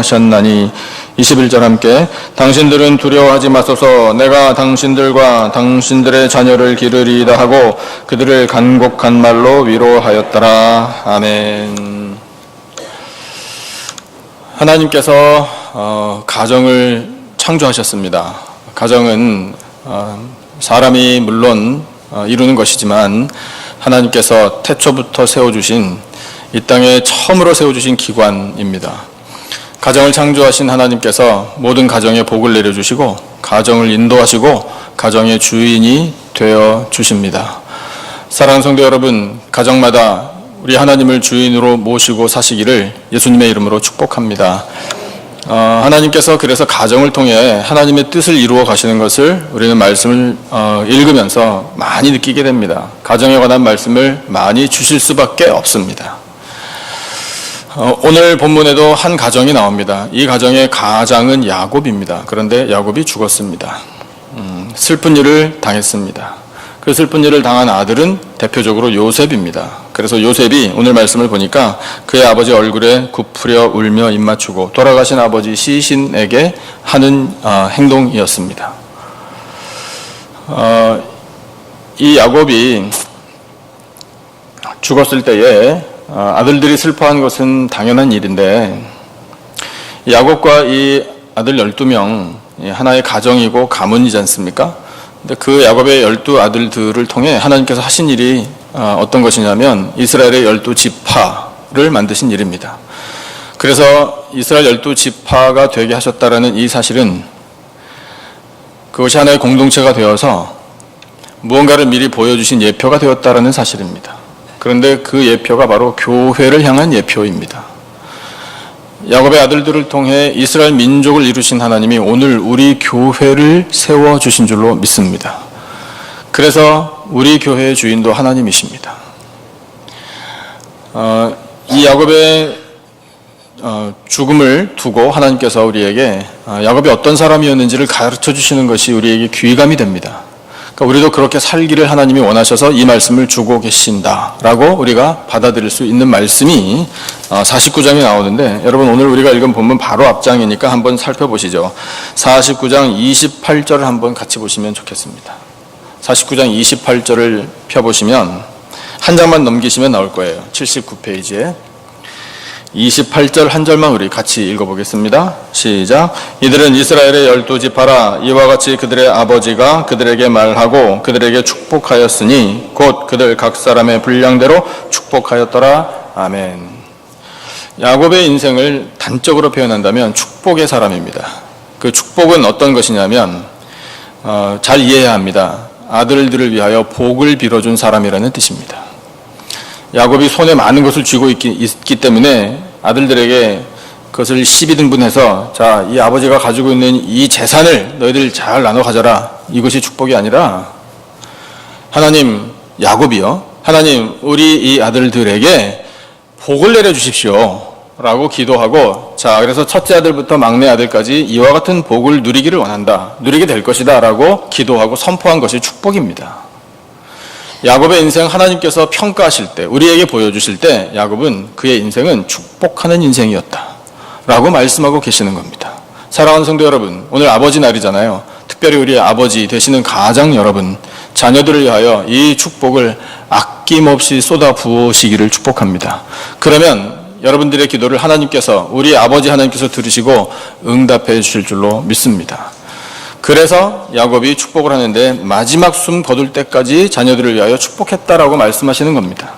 하셨나니 21절 함께 당신들은 두려워하지 마소서 내가 당신들과 당신들의 자녀를 기르리이다 하고 그들을 간곡한 말로 위로하였더라. 아멘. 하나님께서 가정을 창조하셨습니다. 가정은 사람이 물론 이루는 것이지만 하나님께서 태초부터 세워주신 이 땅에 처음으로 세워주신 기관입니다. 가정을 창조하신 하나님께서 모든 가정에 복을 내려주시고 가정을 인도하시고 가정의 주인이 되어 주십니다. 사랑하는 성도 여러분, 가정마다 우리 하나님을 주인으로 모시고 사시기를 예수님의 이름으로 축복합니다. 하나님께서 그래서 가정을 통해 하나님의 뜻을 이루어 가시는 것을 우리는 말씀을 읽으면서 많이 느끼게 됩니다. 가정에 관한 말씀을 많이 주실 수밖에 없습니다. 오늘 본문에도 한 가정이 나옵니다. 이 가정의 가장은 야곱입니다. 그런데 야곱이 죽었습니다. 슬픈 일을 당했습니다. 그 슬픈 일을 당한 아들은 대표적으로 요셉입니다. 그래서 요셉이 오늘 말씀을 보니까 그의 아버지 얼굴에 굽으려 울며 입맞추고 돌아가신 아버지 시신에게 하는 행동이었습니다. 이 야곱이 죽었을 때에 아들들이 슬퍼한 것은 당연한 일인데 야곱과 이 아들 12명 하나의 가정이고 가문이지 않습니까? 근데 그 야곱의 12아들들을 통해 하나님께서 하신 일이 어떤 것이냐면 이스라엘의 12지파를 만드신 일입니다. 그래서 이스라엘 12지파가 되게 하셨다라는 이 사실은 그것이 하나의 공동체가 되어서 무언가를 미리 보여주신 예표가 되었다라는 사실입니다. 그런데 그 예표가 바로 교회를 향한 예표입니다. 야곱의 아들들을 통해 이스라엘 민족을 이루신 하나님이 오늘 우리 교회를 세워주신 줄로 믿습니다. 그래서 우리 교회의 주인도 하나님이십니다. 이 야곱의 죽음을 두고 하나님께서 우리에게 야곱이 어떤 사람이었는지를 가르쳐 주시는 것이 우리에게 귀감이 됩니다. 그러니까 우리도 그렇게 살기를 하나님이 원하셔서 이 말씀을 주고 계신다라고 우리가 받아들일 수 있는 말씀이 49장에 나오는데 여러분 오늘 우리가 읽은 본문 바로 앞장이니까 한번 살펴보시죠. 49장 28절을 한번 같이 보시면 좋겠습니다. 49장 28절을 펴보시면 한 장만 넘기시면 나올 거예요. 79페이지에 28절 한 절만 우리 같이 읽어보겠습니다. 시작. 이들은 이스라엘의 12지파라 이와 같이 그들의 아버지가 그들에게 말하고 그들에게 축복하였으니 곧 그들 각 사람의 분량대로 축복하였더라. 아멘. 야곱의 인생을 단적으로 표현한다면 축복의 사람입니다. 그 축복은 어떤 것이냐면 잘 이해해야 합니다. 아들들을 위하여 복을 빌어준 사람이라는 뜻입니다. 야곱이 손에 많은 것을 쥐고 있기 때문에 아들들에게 그것을 12등분해서 자, 이 아버지가 가지고 있는 이 재산을 너희들 잘 나눠 가져라. 이것이 축복이 아니라 하나님, 야곱이요. 하나님, 우리 이 아들들에게 복을 내려주십시오. 라고 기도하고 자, 그래서 첫째 아들부터 막내 아들까지 이와 같은 복을 누리기를 원한다. 누리게 될 것이다. 라고 기도하고 선포한 것이 축복입니다. 야곱의 인생 하나님께서 평가하실 때 우리에게 보여주실 때 야곱은 그의 인생은 축복하는 인생이었다 라고 말씀하고 계시는 겁니다. 사랑하는 성도 여러분, 오늘 아버지 날이잖아요. 특별히 우리 아버지 되시는 가장 여러분, 자녀들을 위하여 이 축복을 아낌없이 쏟아 부으시기를 축복합니다. 그러면 여러분들의 기도를 하나님께서, 우리 아버지 하나님께서 들으시고 응답해 주실 줄로 믿습니다. 그래서 야곱이 축복을 하는데 마지막 숨 거둘 때까지 자녀들을 위하여 축복했다라고 말씀하시는 겁니다.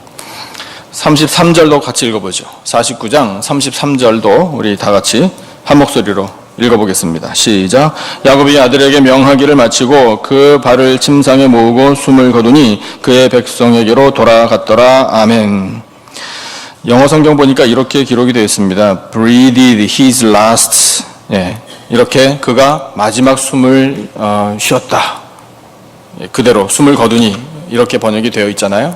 33절도 같이 읽어보죠. 49장 33절도 우리 다 같이 한 목소리로 읽어보겠습니다. 시작. 야곱이 아들에게 명하기를 마치고 그 발을 침상에 모으고 숨을 거두니 그의 백성에게로 돌아갔더라. 아멘. 영어 성경 보니까 이렇게 기록이 되어 있습니다. Breathed his last. 예. 이렇게 그가 마지막 숨을 쉬었다. 그대로 숨을 거두니 이렇게 번역이 되어 있잖아요.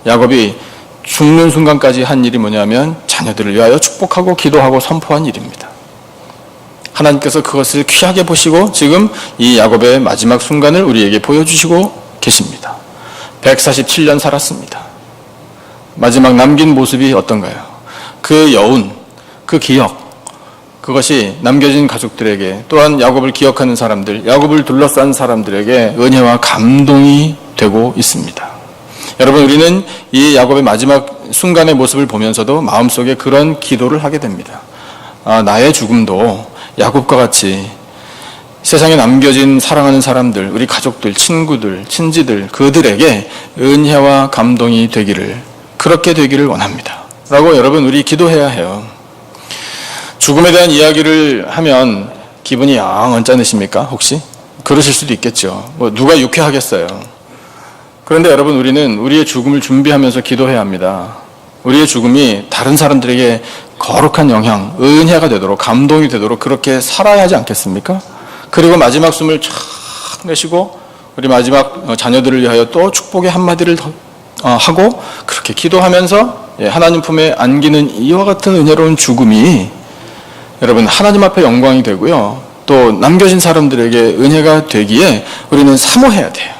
야곱이 죽는 순간까지 한 일이 뭐냐면 자녀들을 위하여 축복하고 기도하고 선포한 일입니다. 하나님께서 그것을 귀하게 보시고 지금 이 야곱의 마지막 순간을 우리에게 보여주시고 계십니다. 147년 살았습니다. 마지막 남긴 모습이 어떤가요? 그 여운, 그 기억, 그것이 남겨진 가족들에게, 또한 야곱을 기억하는 사람들, 야곱을 둘러싼 사람들에게 은혜와 감동이 되고 있습니다. 여러분, 우리는 이 야곱의 마지막 순간의 모습을 보면서도 마음속에 그런 기도를 하게 됩니다. 나의 죽음도 야곱과 같이 세상에 남겨진 사랑하는 사람들, 우리 가족들, 친구들, 친지들, 그들에게 은혜와 감동이 되기를, 그렇게 되기를 원합니다. 라고 여러분, 우리 기도해야 해요. 죽음에 대한 이야기를 하면 기분이 영 언짢으십니까? 혹시? 그러실 수도 있겠죠. 누가 유쾌하겠어요. 그런데 여러분, 우리는 우리의 죽음을 준비하면서 기도해야 합니다. 우리의 죽음이 다른 사람들에게 거룩한 영향, 은혜가 되도록, 감동이 되도록 그렇게 살아야 하지 않겠습니까? 그리고 마지막 숨을 쫙 내쉬고 우리 마지막 자녀들을 위하여 또 축복의 한마디를 하고 그렇게 기도하면서 하나님 품에 안기는 이와 같은 은혜로운 죽음이 여러분, 하나님 앞에 영광이 되고요, 또 남겨진 사람들에게 은혜가 되기에 우리는 사모해야 돼요.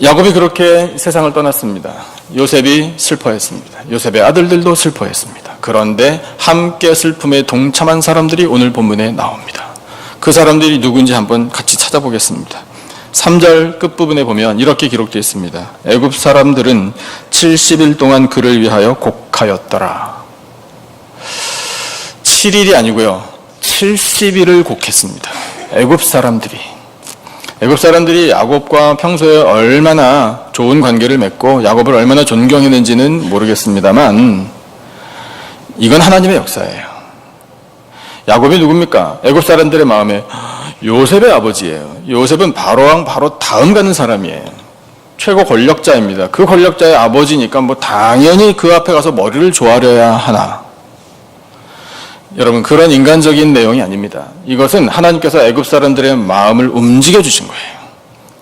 야곱이 그렇게 세상을 떠났습니다. 요셉이 슬퍼했습니다. 요셉의 아들들도 슬퍼했습니다. 그런데 함께 슬픔에 동참한 사람들이 오늘 본문에 나옵니다. 그 사람들이 누군지 한번 같이 찾아보겠습니다. 3절 끝부분에 보면 이렇게 기록되어 있습니다. 애굽 사람들은 70일 동안 그를 위하여 곡하였더라. 7일이 아니고요, 70일을 곡했습니다. 애굽 사람들이 야곱과 평소에 얼마나 좋은 관계를 맺고 야곱을 얼마나 존경했는지는 모르겠습니다만 이건 하나님의 역사예요. 야곱이 누굽니까? 애굽 사람들의 마음에 요셉의 아버지예요. 요셉은 바로왕 바로 다음 가는 사람이에요. 최고 권력자입니다. 그 권력자의 아버지니까 당연히 그 앞에 가서 머리를 조아려야 하나. 여러분, 그런 인간적인 내용이 아닙니다. 이것은 하나님께서 애굽 사람들의 마음을 움직여 주신 거예요.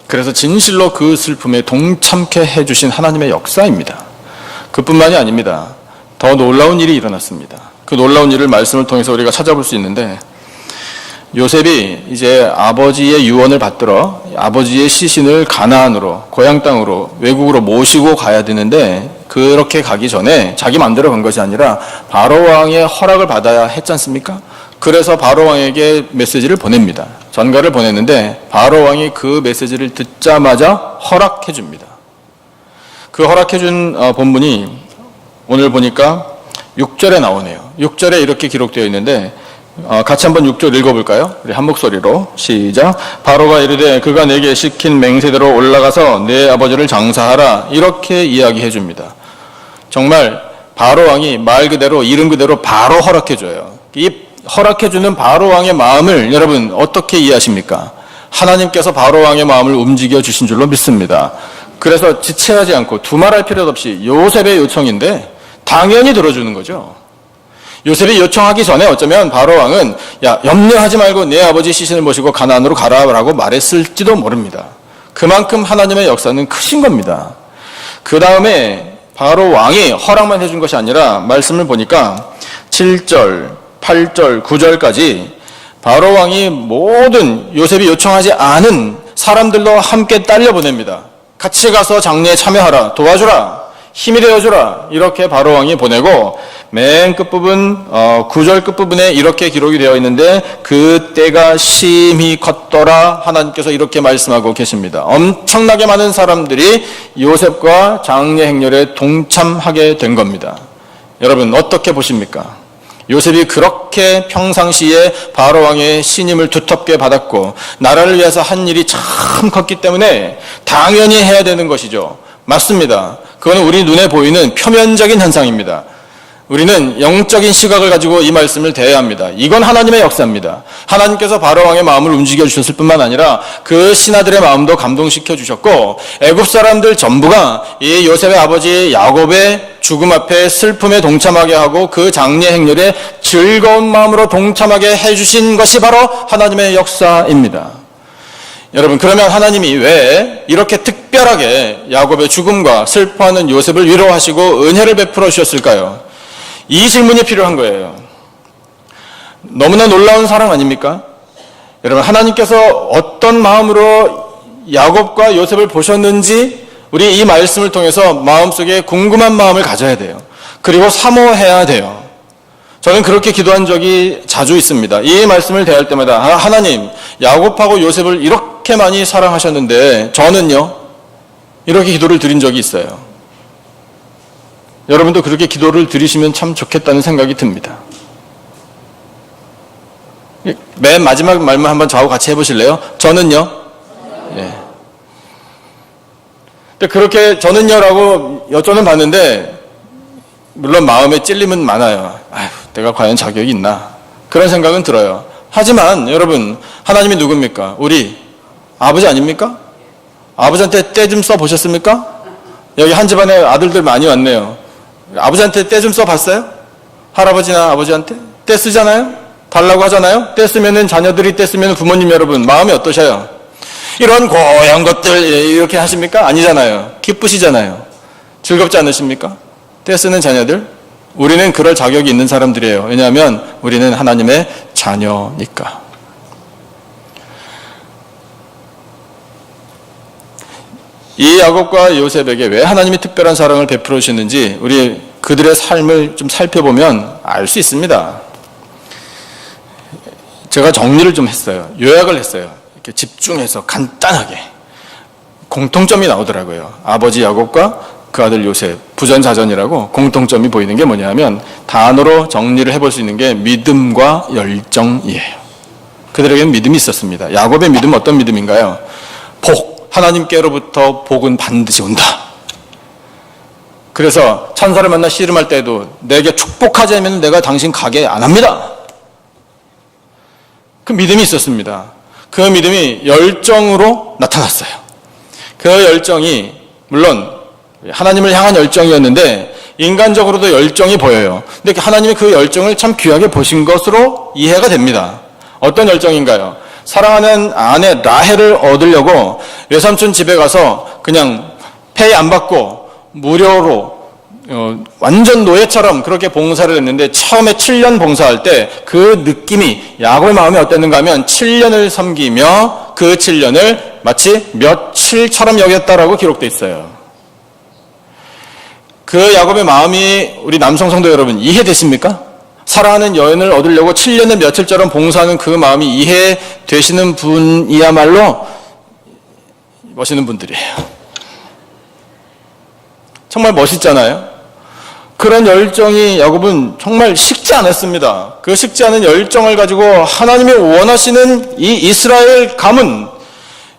그래서 진실로 그 슬픔에 동참케 해주신 하나님의 역사입니다. 그뿐만이 아닙니다. 더 놀라운 일이 일어났습니다. 그 놀라운 일을 말씀을 통해서 우리가 찾아볼 수 있는데, 요셉이 이제 아버지의 유언을 받들어 아버지의 시신을 가나안으로, 고향 땅으로, 외국으로 모시고 가야 되는데, 그렇게 가기 전에 자기 마음대로 간 것이 아니라 바로왕의 허락을 받아야 했지 않습니까? 그래서 바로왕에게 메시지를 보냅니다. 전가를 보냈는데 바로왕이 그 메시지를 듣자마자 허락해 줍니다. 그 허락해 준 본문이 오늘 보니까 6절에 나오네요. 6절에 이렇게 기록되어 있는데 같이 한번 6절 읽어볼까요? 우리 한 목소리로 시작. 바로가 이르되 그가 내게 시킨 맹세대로 올라가서 내 아버지를 장사하라, 이렇게 이야기해 줍니다. 정말 바로왕이 말 그대로, 이름 그대로 바로 허락해 줘요. 이 허락해 주는 바로왕의 마음을 여러분 어떻게 이해하십니까? 하나님께서 바로왕의 마음을 움직여 주신 줄로 믿습니다. 그래서 지체하지 않고 두말할 필요도 없이 요셉의 요청인데 당연히 들어주는 거죠. 요셉이 요청하기 전에 어쩌면 바로왕은 야, 염려하지 말고 내 아버지 시신을 모시고 가나안으로 가라라고 말했을지도 모릅니다. 그만큼 하나님의 역사는 크신 겁니다. 그 다음에 바로왕이 허락만 해준 것이 아니라 말씀을 보니까 7절, 8절, 9절까지 바로왕이 모든 요셉이 요청하지 않은 사람들도 함께 딸려 보냅니다. 같이 가서 장례에 참여하라, 도와주라, 힘이 되어주라, 이렇게 바로왕이 보내고, 맨 끝부분 9절 끝부분에 이렇게 기록이 되어 있는데 그때가 심히 컸더라, 하나님께서 이렇게 말씀하고 계십니다. 엄청나게 많은 사람들이 요셉과 장례 행렬에 동참하게 된 겁니다. 여러분 어떻게 보십니까? 요셉이 그렇게 평상시에 바로왕의 신임을 두텁게 받았고 나라를 위해서 한 일이 참 컸기 때문에 당연히 해야 되는 것이죠. 맞습니다. 그건 우리 눈에 보이는 표면적인 현상입니다. 우리는 영적인 시각을 가지고 이 말씀을 대해야 합니다. 이건 하나님의 역사입니다. 하나님께서 바로왕의 마음을 움직여 주셨을 뿐만 아니라 그 신하들의 마음도 감동시켜 주셨고, 애굽 사람들 전부가 이 요셉의 아버지 야곱의 죽음 앞에 슬픔에 동참하게 하고 그 장례 행렬에 즐거운 마음으로 동참하게 해주신 것이 바로 하나님의 역사입니다. 여러분, 그러면 하나님이 왜 이렇게 특별하게 야곱의 죽음과 슬퍼하는 요셉을 위로하시고 은혜를 베풀어 주셨을까요? 이 질문이 필요한 거예요. 너무나 놀라운 사랑 아닙니까? 여러분, 하나님께서 어떤 마음으로 야곱과 요셉을 보셨는지 우리 이 말씀을 통해서 마음속에 궁금한 마음을 가져야 돼요. 그리고 사모해야 돼요. 저는 그렇게 기도한 적이 자주 있습니다. 이 말씀을 대할 때마다 하나님, 야곱하고 요셉을 이렇게 많이 사랑하셨는데 저는요? 이렇게 기도를 드린 적이 있어요. 여러분도 그렇게 기도를 드리시면 참 좋겠다는 생각이 듭니다. 맨 마지막 말만 한번 저하고 같이 해보실래요? 저는요? 예. 근데 그렇게 저는요라고 여쭤는 봤는데 물론 마음에 찔림은 많아요. 아휴, 내가 과연 자격이 있나? 그런 생각은 들어요. 하지만 여러분, 하나님이 누굽니까? 우리 아버지 아닙니까? 아버지한테 때 좀 써보셨습니까? 여기 한 집안에 아들들 많이 왔네요. 아버지한테 때 좀 써봤어요? 할아버지나 아버지한테? 때 쓰잖아요? 달라고 하잖아요? 때 쓰면은 자녀들이 때 쓰면 부모님 여러분 마음이 어떠셔요? 이런 고얀 것들 이렇게 하십니까? 아니잖아요. 기쁘시잖아요. 즐겁지 않으십니까? 때 쓰는 자녀들? 우리는 그럴 자격이 있는 사람들이에요. 왜냐하면 우리는 하나님의 자녀니까. 이 야곱과 요셉에게 왜 하나님이 특별한 사랑을 베풀어 주시는지 우리 그들의 삶을 좀 살펴보면 알 수 있습니다. 제가 정리를 좀 했어요. 요약을 했어요. 이렇게 집중해서 간단하게. 공통점이 나오더라고요. 아버지 야곱과 그 아들 요셉, 부전자전이라고 공통점이 보이는 게 뭐냐면 단어로 정리를 해볼 수 있는 게 믿음과 열정이에요. 그들에게는 믿음이 있었습니다. 야곱의 믿음은 어떤 믿음인가요? 복, 하나님께로부터 복은 반드시 온다. 그래서 천사를 만나 씨름할 때도 내게 축복하지 않으면 내가 당신 가게 안 합니다. 그 믿음이 있었습니다. 그 믿음이 열정으로 나타났어요. 그 열정이 물론 하나님을 향한 열정이었는데 인간적으로도 열정이 보여요. 근데 하나님이 그 열정을 참 귀하게 보신 것으로 이해가 됩니다. 어떤 열정인가요? 사랑하는 아내 라헬을 얻으려고 외삼촌 집에 가서 그냥 페이 안 받고 무료로 완전 노예처럼 그렇게 봉사를 했는데 처음에 7년 봉사할 때 그 느낌이 야곱의 마음이 어땠는가 하면 7년을 섬기며 그 7년을 마치 며칠처럼 여겼다라고 기록되어 있어요. 그 야곱의 마음이 우리 남성 성도 여러분 이해되십니까? 사랑하는 여인을 얻으려고 7년을 며칠처럼 봉사하는 그 마음이 이해되시는 분이야말로 멋있는 분들이에요. 정말 멋있잖아요. 그런 열정이 야곱은 정말 식지 않았습니다. 그 식지 않은 열정을 가지고 하나님이 원하시는 이 이스라엘 가문,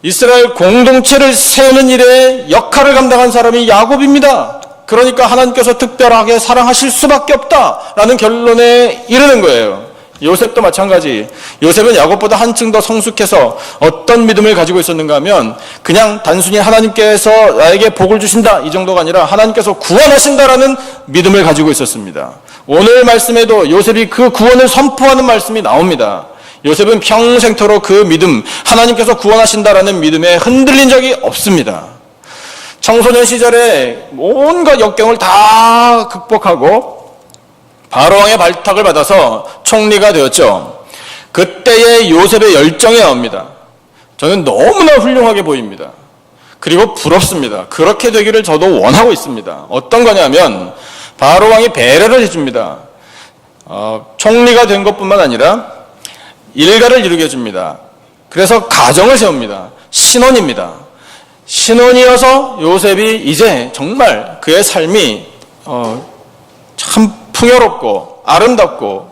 이스라엘 공동체를 세우는 일에 역할을 감당한 사람이 야곱입니다. 그러니까 하나님께서 특별하게 사랑하실 수밖에 없다라는 결론에 이르는 거예요. 요셉도 마찬가지. 요셉은 야곱보다 한층 더 성숙해서 어떤 믿음을 가지고 있었는가 하면 그냥 단순히 하나님께서 나에게 복을 주신다 이 정도가 아니라 하나님께서 구원하신다라는 믿음을 가지고 있었습니다. 오늘 말씀에도 요셉이 그 구원을 선포하는 말씀이 나옵니다. 요셉은 평생토록 그 믿음, 하나님께서 구원하신다라는 믿음에 흔들린 적이 없습니다. 청소년 시절에 온갖 역경을 다 극복하고 바로왕의 발탁을 받아서 총리가 되었죠. 그때의 요셉의 열정이 나옵니다. 저는 너무나 훌륭하게 보입니다. 그리고 부럽습니다. 그렇게 되기를 저도 원하고 있습니다. 어떤 거냐면 바로왕이 배려를 해줍니다. 총리가 된 것뿐만 아니라 일가를 이루게 해줍니다. 그래서 가정을 세웁니다. 신혼입니다. 신혼이어서 요셉이 이제 정말 그의 삶이 참 풍요롭고 아름답고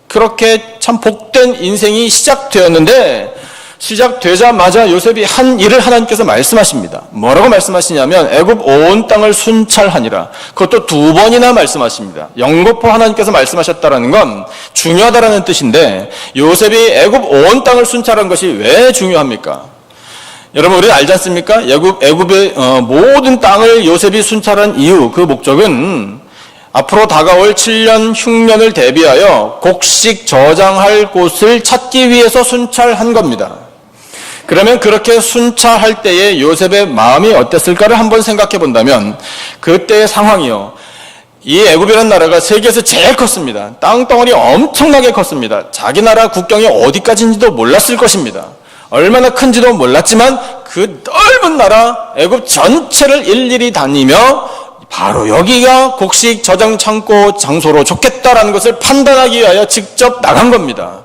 그렇게 참 복된 인생이 시작되었는데 시작되자마자 요셉이 한 일을 하나님께서 말씀하십니다. 뭐라고 말씀하시냐면 애굽 온 땅을 순찰하니라. 그것도 2번이나 말씀하십니다. 영거포 하나님께서 말씀하셨다라는 건 중요하다라는 뜻인데 요셉이 애굽 온 땅을 순찰한 것이 왜 중요합니까? 여러분 우리는 알지 않습니까? 애굽의 모든 땅을 요셉이 순찰한 이유 그 목적은 앞으로 다가올 7년 흉년을 대비하여 곡식 저장할 곳을 찾기 위해서 순찰한 겁니다. 그러면 그렇게 순찰할 때에 요셉의 마음이 어땠을까를 한번 생각해 본다면 그때의 상황이요. 이 애굽이라는 나라가 세계에서 제일 컸습니다. 땅덩어리 엄청나게 컸습니다. 자기 나라 국경이 어디까지인지도 몰랐을 것입니다. 얼마나 큰지도 몰랐지만 그 넓은 나라 애굽 전체를 일일이 다니며 바로 여기가 곡식 저장 창고 장소로 좋겠다라는 것을 판단하기 위하여 직접 나간 겁니다.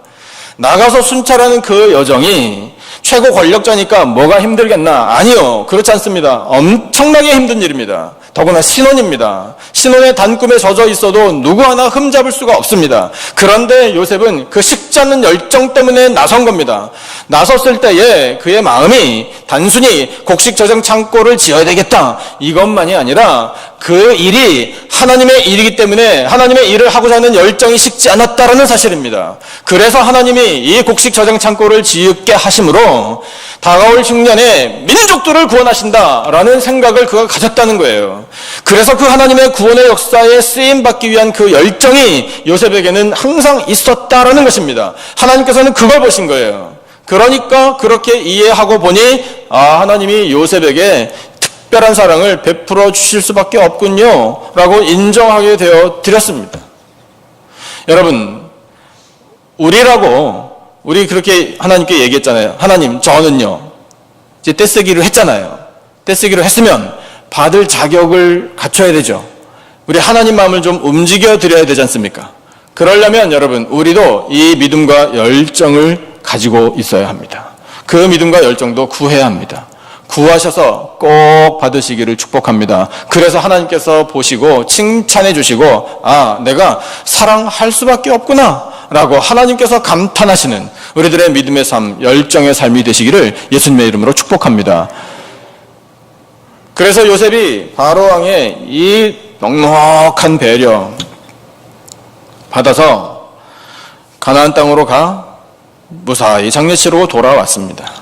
나가서 순찰하는 그 여정이 최고 권력자니까 뭐가 힘들겠나? 아니요. 그렇지 않습니다. 엄청나게 힘든 일입니다. 더구나 신혼입니다. 신혼의 단꿈에 젖어 있어도 누구 하나 흠잡을 수가 없습니다. 그런데 요셉은 그 식지 않는 열정 때문에 나선 겁니다. 나섰을 때에 그의 마음이 단순히 곡식 저장 창고를 지어야 되겠다 이것만이 아니라 그 일이 하나님의 일이기 때문에 하나님의 일을 하고자 하는 열정이 식지 않았다라는 사실입니다. 그래서 하나님이 이 곡식 저장 창고를 지게 하심으로 다가올 흉년에 민족들을 구원하신다라는 생각을 그가 가졌다는 거예요. 그래서 그 하나님의 구원의 역사에 쓰임받기 위한 그 열정이 요셉에게는 항상 있었다라는 것입니다. 하나님께서는 그걸 보신 거예요. 그러니까 그렇게 이해하고 보니 하나님이 요셉에게 특별한 사랑을 베풀어 주실 수밖에 없군요 라고 인정하게 되어 드렸습니다. 여러분, 우리 그렇게 하나님께 얘기했잖아요. 하나님, 저는요 이제 떼쓰기를 했잖아요. 떼쓰기를 했으면 받을 자격을 갖춰야 되죠. 우리 하나님 마음을 좀 움직여 드려야 되지 않습니까? 그러려면 여러분, 우리도 이 믿음과 열정을 가지고 있어야 합니다. 그 믿음과 열정도 구해야 합니다. 구하셔서 꼭 받으시기를 축복합니다. 그래서 하나님께서 보시고 칭찬해 주시고 내가 사랑할 수밖에 없구나 라고 하나님께서 감탄하시는 우리들의 믿음의 삶, 열정의 삶이 되시기를 예수님의 이름으로 축복합니다. 그래서 요셉이 바로 왕의 이 넉넉한 배려 받아서 가나안 땅으로 무사히 장례 치르고 돌아왔습니다.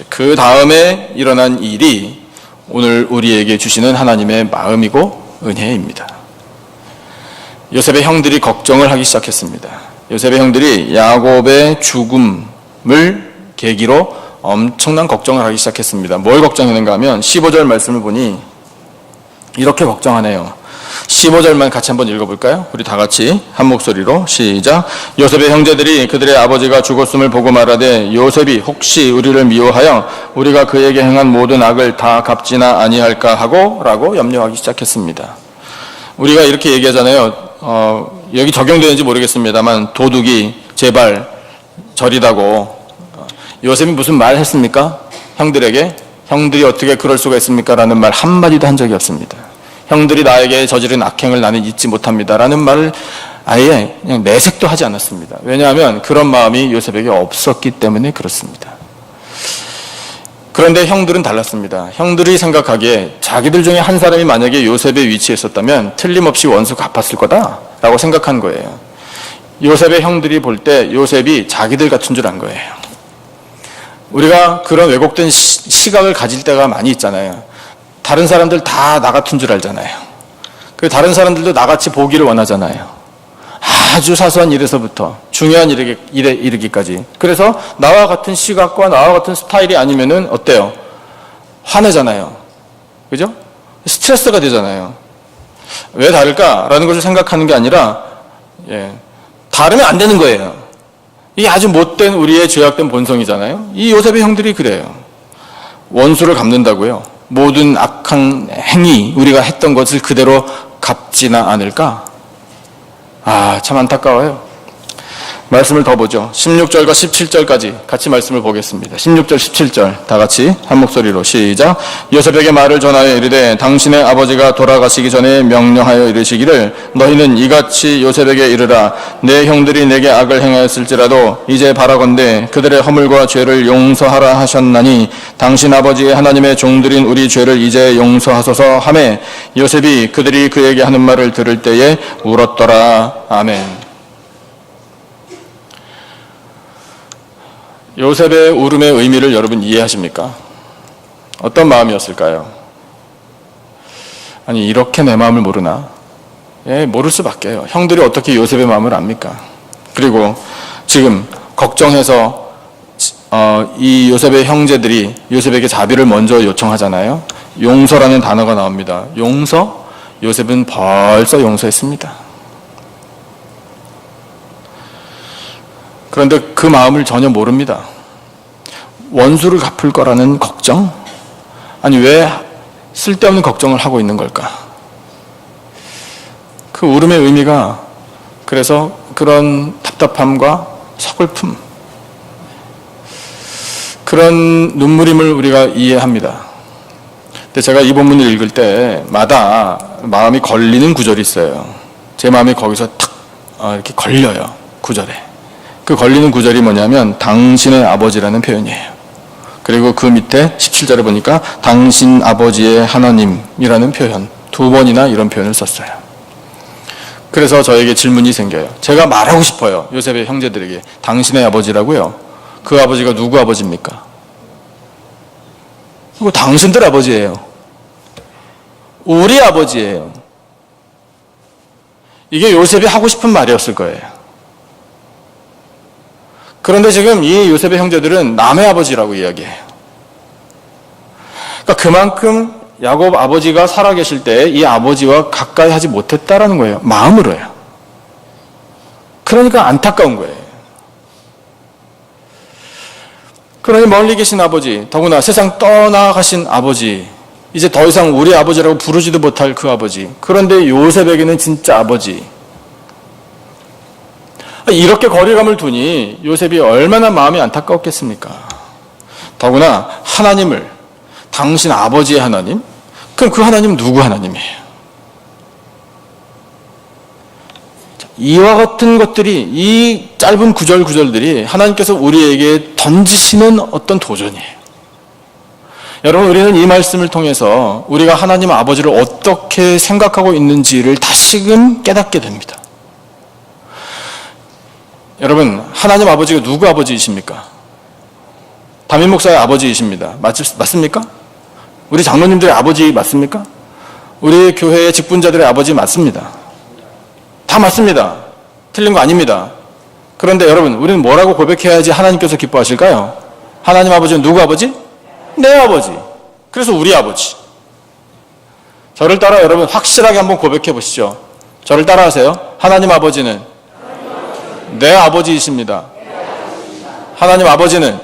그 다음에 일어난 일이 오늘 우리에게 주시는 하나님의 마음이고 은혜입니다. 요셉의 형들이 걱정을 하기 시작했습니다. 요셉의 형들이 야곱의 죽음을 계기로 엄청난 걱정을 하기 시작했습니다. 뭘 걱정했는가 하면 15절 말씀을 보니 이렇게 걱정하네요. 15절만 같이 한번 읽어볼까요? 우리 다 같이 한 목소리로 시작. 요셉의 형제들이 그들의 아버지가 죽었음을 보고 말하되 요셉이 혹시 우리를 미워하여 우리가 그에게 행한 모든 악을 다 갚지나 아니할까 하고 라고 염려하기 시작했습니다. 우리가 이렇게 얘기하잖아요. 여기 적용되는지 모르겠습니다만 도둑이 제발 저리다고 요셉이 무슨 말 했습니까? 형들에게 형들이 어떻게 그럴 수가 있습니까? 라는 말 한마디도 한 적이 없습니다. 형들이 나에게 저지른 악행을 나는 잊지 못합니다 라는 말을 아예 그냥 내색도 하지 않았습니다. 왜냐하면 그런 마음이 요셉에게 없었기 때문에 그렇습니다. 그런데 형들은 달랐습니다. 형들이 생각하기에 자기들 중에 한 사람이 만약에 요셉의 위치에 있었다면 틀림없이 원수 갚았을 거다라고 생각한 거예요. 요셉의 형들이 볼 때 요셉이 자기들 같은 줄 안 거예요. 우리가 그런 왜곡된 시각을 가질 때가 많이 있잖아요. 다른 사람들 다 나 같은 줄 알잖아요. 그 다른 사람들도 나같이 보기를 원하잖아요. 아주 사소한 일에서부터 중요한 일에 이르기까지. 그래서 나와 같은 시각과 나와 같은 스타일이 아니면은 어때요? 화내잖아요. 그죠? 스트레스가 되잖아요. 왜 다를까라는 것을 생각하는 게 아니라 다르면 안 되는 거예요. 이게 아주 못된 우리의 죄악된 본성이잖아요. 이 요셉의 형들이 그래요. 원수를 갚는다고요. 모든 악한 행위, 우리가 했던 것을 그대로 갚지나 않을까? 참 안타까워요. 말씀을 더 보죠. 16절과 17절까지 같이 말씀을 보겠습니다. 16절, 17절 다 같이 한 목소리로 시작. 요셉에게 말을 전하여 이르되 당신의 아버지가 돌아가시기 전에 명령하여 이르시기를 너희는 이같이 요셉에게 이르라. 내 형들이 내게 악을 행하였을지라도 이제 바라건대 그들의 허물과 죄를 용서하라 하셨나니 당신 아버지의 하나님의 종들인 우리 죄를 이제 용서하소서 하매 요셉이 그들이 그에게 하는 말을 들을 때에 울었더라. 아멘. 요셉의 울음의 의미를 여러분 이해하십니까? 어떤 마음이었을까요? 아니 이렇게 내 마음을 모르나? 모를 수밖에요. 형들이 어떻게 요셉의 마음을 압니까? 그리고 지금 걱정해서 이 요셉의 형제들이 요셉에게 자비를 먼저 요청하잖아요. 용서라는 단어가 나옵니다. 용서? 요셉은 벌써 용서했습니다. 그런데 그 마음을 전혀 모릅니다. 원수를 갚을 거라는 걱정? 아니 왜 쓸데없는 걱정을 하고 있는 걸까? 그 울음의 의미가 그래서 그런 답답함과 서글픔, 그런 눈물임을 우리가 이해합니다. 근데 제가 이 본문을 읽을 때마다 마음이 걸리는 구절이 있어요. 제 마음이 거기서 탁 이렇게 걸려요. 구절에. 그 걸리는 구절이 뭐냐면 당신의 아버지라는 표현이에요. 그리고 그 밑에 17절에 보니까 당신 아버지의 하나님이라는 표현, 2번이나 이런 표현을 썼어요. 그래서 저에게 질문이 생겨요. 제가 말하고 싶어요. 요셉의 형제들에게. 당신의 아버지라고요. 그 아버지가 누구 아버지입니까? 이거 당신들 아버지예요. 우리 아버지예요. 이게 요셉이 하고 싶은 말이었을 거예요. 그런데 지금 이 요셉의 형제들은 남의 아버지라고 이야기해요. 그러니까 그만큼 야곱 아버지가 살아계실 때 이 아버지와 가까이 하지 못했다라는 거예요. 마음으로요. 그러니까 안타까운 거예요. 그러니 멀리 계신 아버지, 더구나 세상 떠나가신 아버지, 이제 더 이상 우리 아버지라고 부르지도 못할 그 아버지. 그런데 요셉에게는 진짜 아버지. 이렇게 거리감을 두니 요셉이 얼마나 마음이 안타까웠겠습니까? 더구나 하나님을, 당신 아버지의 하나님? 그럼 그 하나님은 누구 하나님이에요? 이와 같은 것들이, 이 짧은 구절들이 하나님께서 우리에게 던지시는 어떤 도전이에요. 여러분, 우리는 이 말씀을 통해서 우리가 하나님 아버지를 어떻게 생각하고 있는지를 다시금 깨닫게 됩니다. 여러분, 하나님 아버지가 누구 아버지이십니까? 담임 목사의 아버지이십니다. 맞습니까? 우리 장로님들의 아버지 맞습니까? 우리 교회의 직분자들의 아버지 맞습니다. 다 맞습니다. 틀린 거 아닙니다. 그런데 여러분, 우리는 뭐라고 고백해야지 하나님께서 기뻐하실까요? 하나님 아버지는 누구 아버지? 내 아버지. 그래서 우리 아버지. 저를 따라 여러분 확실하게 한번 고백해 보시죠. 저를 따라 하세요. 하나님 아버지는 내 아버지이십니다. 하나님 아버지는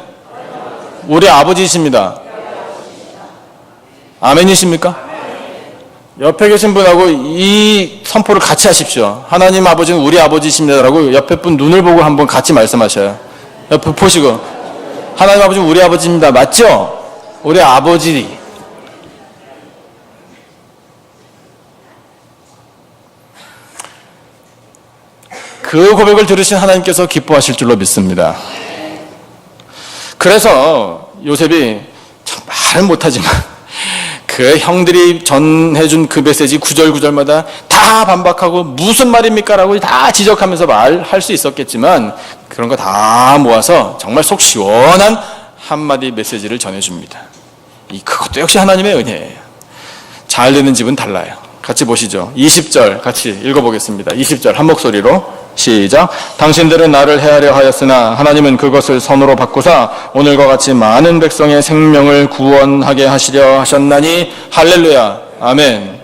우리 아버지이십니다. 아멘이십니까? 옆에 계신 분하고 이 선포를 같이 하십시오. 하나님 아버지는 우리 아버지이십니다라고 옆에 분 눈을 보고 한번 같이 말씀하셔요. 옆에 보시고 하나님 아버지는 우리 아버지입니다. 맞죠? 우리 아버지. 그 고백을 들으신 하나님께서 기뻐하실 줄로 믿습니다. 그래서 요셉이 참 말은 못하지만 그 형들이 전해준 그 메시지 구절마다 다 반박하고 무슨 말입니까? 라고 다 지적하면서 말할 수 있었겠지만 그런 거 다 모아서 정말 속 시원한 한마디 메시지를 전해줍니다. 그것도 역시 하나님의 은혜예요. 잘 되는 집은 달라요. 같이 보시죠. 20절 같이 읽어보겠습니다. 20절 한 목소리로 시작. 당신들은 나를 해하려 하였으나 하나님은 그것을 선으로 바꾸사 오늘과 같이 많은 백성의 생명을 구원하게 하시려 하셨나니 할렐루야. 아멘.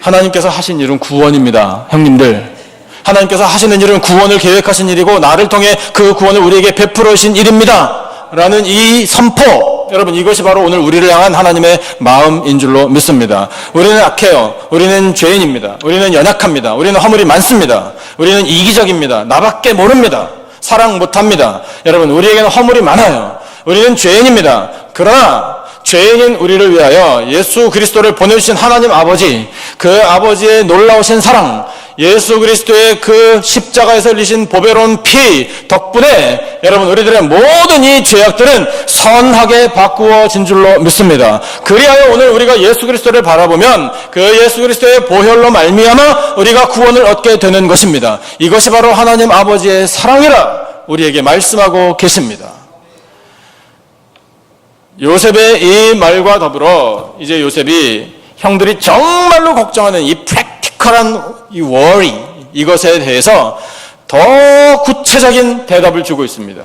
하나님께서 하신 일은 구원입니다. 형님들, 하나님께서 하시는 일은 구원을 계획하신 일이고 나를 통해 그 구원을 우리에게 베풀어 주신 일입니다 라는 이 선포, 여러분 이것이 바로 오늘 우리를 향한 하나님의 마음인 줄로 믿습니다. 우리는 악해요. 우리는 죄인입니다. 우리는 연약합니다. 우리는 허물이 많습니다. 우리는 이기적입니다. 나밖에 모릅니다. 사랑 못합니다. 여러분 우리에게는 허물이 많아요. 우리는 죄인입니다. 그러나 죄인인 우리를 위하여 예수 그리스도를 보내주신 하나님 아버지, 그 아버지의 놀라우신 사랑, 예수 그리스도의 그 십자가에서 흘리신 보배로운 피 덕분에 여러분 우리들의 모든 이 죄악들은 선하게 바꾸어진 줄로 믿습니다. 그리하여 오늘 우리가 예수 그리스도를 바라보면 그 예수 그리스도의 보혈로 말미암아 우리가 구원을 얻게 되는 것입니다. 이것이 바로 하나님 아버지의 사랑이라 우리에게 말씀하고 계십니다. 요셉의 이 말과 더불어 이제 요셉이 형들이 정말로 걱정하는 이 프랙티컬한 이 worry, 이것에 대해서 더 구체적인 대답을 주고 있습니다.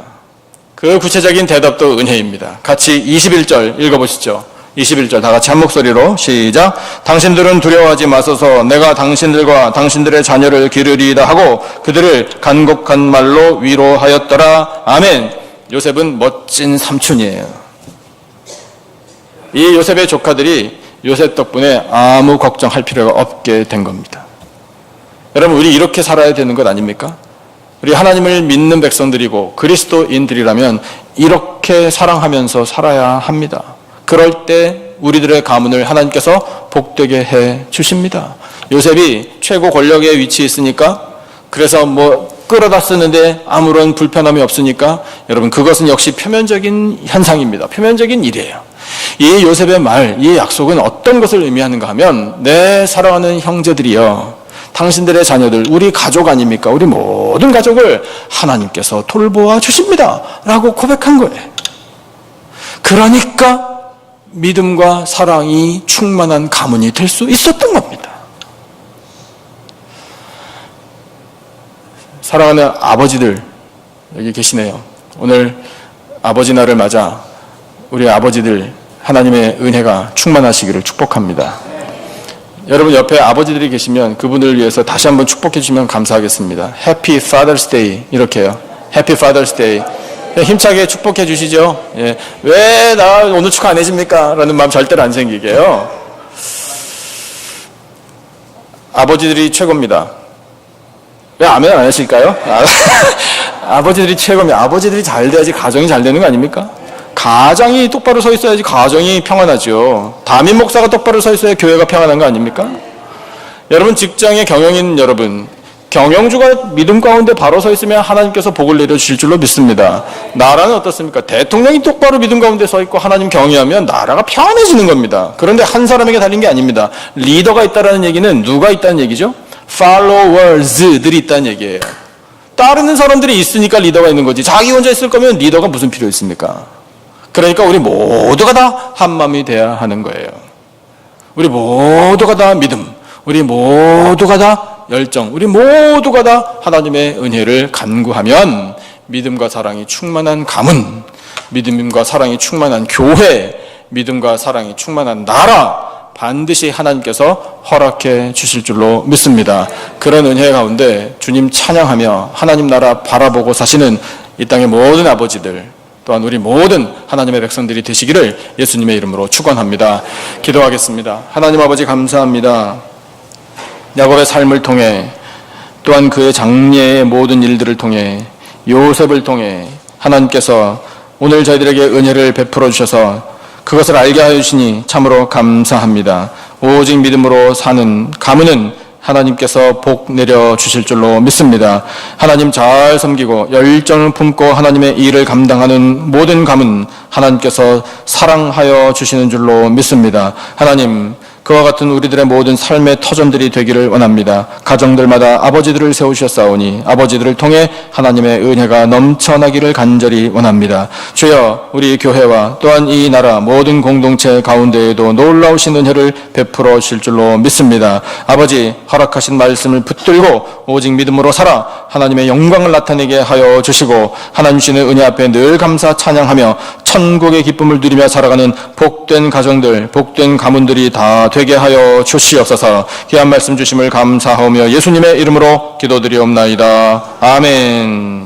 그 구체적인 대답도 은혜입니다. 같이 21절 읽어보시죠. 21절 다 같이 한 목소리로 시작. 당신들은 두려워하지 마소서. 내가 당신들과 당신들의 자녀를 기르리이다 하고 그들을 간곡한 말로 위로하였더라. 아멘. 요셉은 멋진 삼촌이에요. 이 요셉의 조카들이 요셉 덕분에 아무 걱정할 필요가 없게 된 겁니다. 여러분, 우리 이렇게 살아야 되는 것 아닙니까? 우리 하나님을 믿는 백성들이고 그리스도인들이라면 이렇게 사랑하면서 살아야 합니다. 그럴 때 우리들의 가문을 하나님께서 복되게 해 주십니다. 요셉이 최고 권력의 위치에 있으니까, 그래서 끌어다 쓰는데 아무런 불편함이 없으니까, 여러분, 그것은 역시 표면적인 현상입니다. 표면적인 일이에요. 이 요셉의 말, 이 약속은 어떤 것을 의미하는가 하면, 내 사랑하는 형제들이여, 당신들의 자녀들, 우리 가족 아닙니까? 우리 모든 가족을 하나님께서 돌보아 주십니다 라고 고백한 거예요. 그러니까 믿음과 사랑이 충만한 가문이 될 수 있었던 겁니다. 사랑하는 아버지들 여기 계시네요. 오늘 아버지 날을 맞아 우리 아버지들 하나님의 은혜가 충만하시기를 축복합니다. 여러분 옆에 아버지들이 계시면 그분들을 위해서 다시 한번 축복해 주시면 감사하겠습니다. Happy Father's Day 이렇게요. Happy Father's Day. 힘차게 축복해 주시죠. 예. 왜 나 오늘 축하 안 해줍니까? 라는 마음 절대로 안 생기게요. 아버지들이 최고입니다. 왜 아멘 안 하실까요? 아버지들이 최고입니다. 아버지들이 잘 돼야지 가정이 잘 되는 거 아닙니까? 가정이 똑바로 서 있어야지 가정이 평안하죠. 담임 목사가 똑바로 서 있어야 교회가 평안한 거 아닙니까? 여러분, 직장의 경영인 여러분, 경영주가 믿음 가운데 바로 서 있으면 하나님께서 복을 내려주실 줄로 믿습니다. 나라는 어떻습니까? 대통령이 똑바로 믿음 가운데 서 있고 하나님 경외하면 나라가 평안해지는 겁니다. 그런데 한 사람에게 달린 게 아닙니다. 리더가 있다는 얘기는 누가 있다는 얘기죠? followers들이 있다는 얘기예요. 따르는 사람들이 있으니까 리더가 있는 거지. 자기 혼자 있을 거면 리더가 무슨 필요 있습니까? 그러니까 우리 모두가 다 한마음이 돼야 하는 거예요. 우리 모두가 다 믿음, 우리 모두가 다 열정, 우리 모두가 다 하나님의 은혜를 간구하면 믿음과 사랑이 충만한 가문, 믿음과 사랑이 충만한 교회, 믿음과 사랑이 충만한 나라 반드시 하나님께서 허락해 주실 줄로 믿습니다. 그런 은혜 가운데 주님 찬양하며 하나님 나라 바라보고 사시는 이 땅의 모든 아버지들, 또한 우리 모든 하나님의 백성들이 되시기를 예수님의 이름으로 축원합니다. 기도하겠습니다. 하나님 아버지 감사합니다. 야곱의 삶을 통해, 또한 그의 장래의 모든 일들을 통해, 요셉을 통해 하나님께서 오늘 저희들에게 은혜를 베풀어 주셔서 그것을 알게 하여 주시니 참으로 감사합니다. 오직 믿음으로 사는 가문은 하나님께서 복 내려 주실 줄로 믿습니다. 하나님 잘 섬기고 열정을 품고 하나님의 일을 감당하는 모든 가문 하나님께서 사랑하여 주시는 줄로 믿습니다. 하나님, 그와 같은 우리들의 모든 삶의 터전들이 되기를 원합니다. 가정들마다 아버지들을 세우셨사오니 아버지들을 통해 하나님의 은혜가 넘쳐나기를 간절히 원합니다. 주여, 우리 교회와 또한 이 나라 모든 공동체 가운데에도 놀라우신 은혜를 베풀어 주실 줄로 믿습니다. 아버지, 허락하신 말씀을 붙들고 오직 믿음으로 살아 하나님의 영광을 나타내게 하여 주시고 하나님 주시는 은혜 앞에 늘 감사 찬양하며 천국의 기쁨을 누리며 살아가는 복된 가정들, 복된 가문들이 다 되게 하여 주시옵소서. 귀한 말씀 주심을 감사하며 예수님의 이름으로 기도드리옵나이다. 아멘.